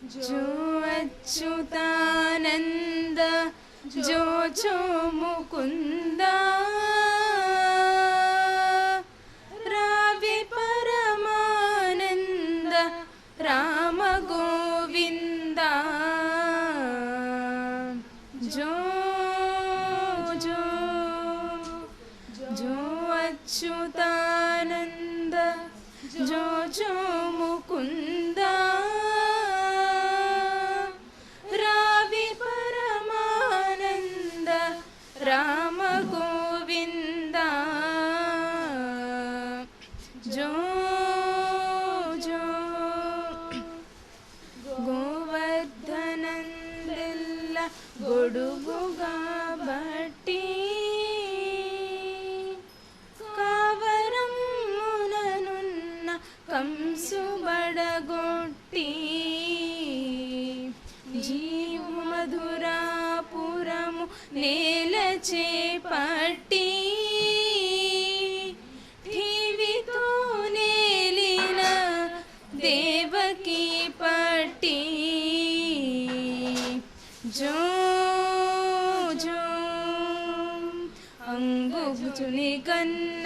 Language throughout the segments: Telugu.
जो अच्युतानंद जो जो मुकुंद रावे परमानंद राम गोविंद जो जो जो अच्युतानंद जो जो मुकुंद रावे परमानंद राम गोविंद जो जो गोवर्धनंदेल्ल गोडुगुगा बट्टी कावरम्मुननुन्न कंसु बडगొట్టి जीवु मधुरापुरमु नेल చేపట్టి ఠీవితో నేలిన దేవకీ పట్టి जो जो अंगुचुनि कन्नमायन्न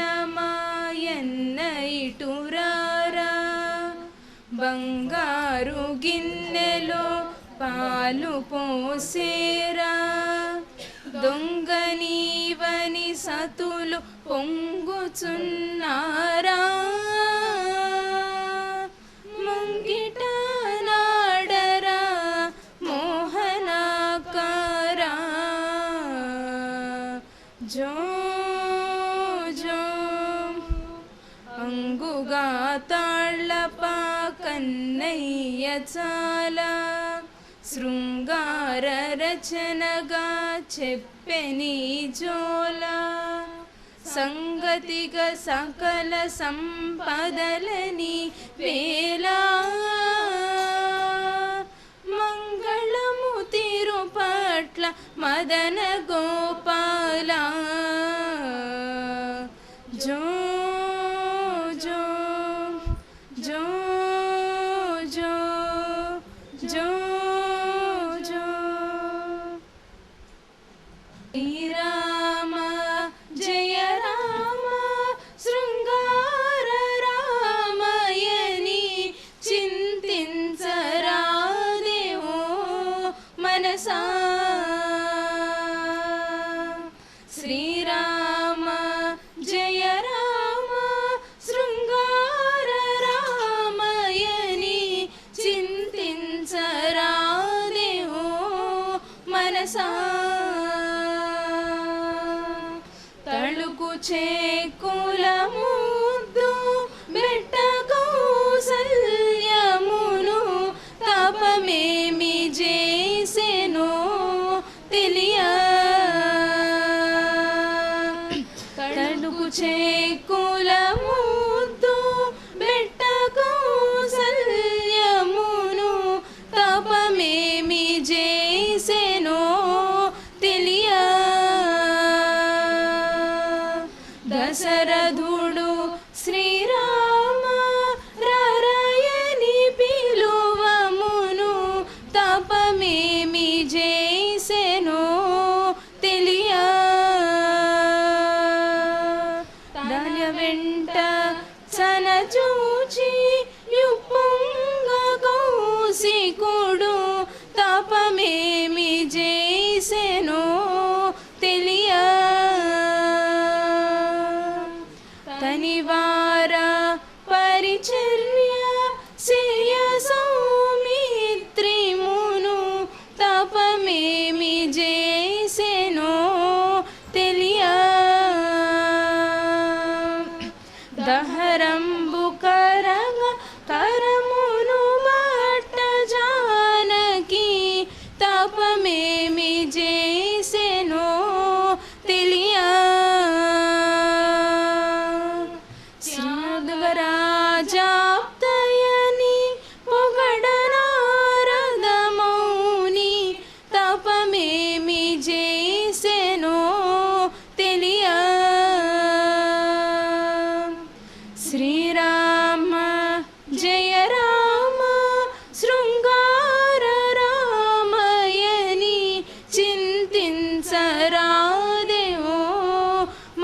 इटुरारा బంగారు గిన్నెలో పాలు పోసేరా దొంగనీవని సతులు పొంగుచున్నారా ముంగిట నాడరా మోహనాకారా జో జో అంగుగా తాళ్ళప కన్నయ్య చాలా శృంగార రచనగా చెప్పెని జోల సంగతిగా సకల సంపదలని వేళ మంగళము తిరుపట్ల మదన గోపాల జో జో జో జో జో జో శ్రీరామ జయ రామ శృంగార రామయని చింతించరాదేవో మనసా శ్రీరామ జయ రామ శృంగార రామయని చింతించరాదేవో మనసా తళుకు చేకుల ముద్దు బెట్ట కౌసల్యమును తపమేమి చేసెనో తెలియ తళుకు చేకుల ముద్దు బెట్ట కౌసల్యమును తపమేమి చేసెనో తెలియ దశ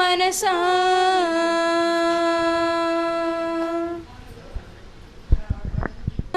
మనసా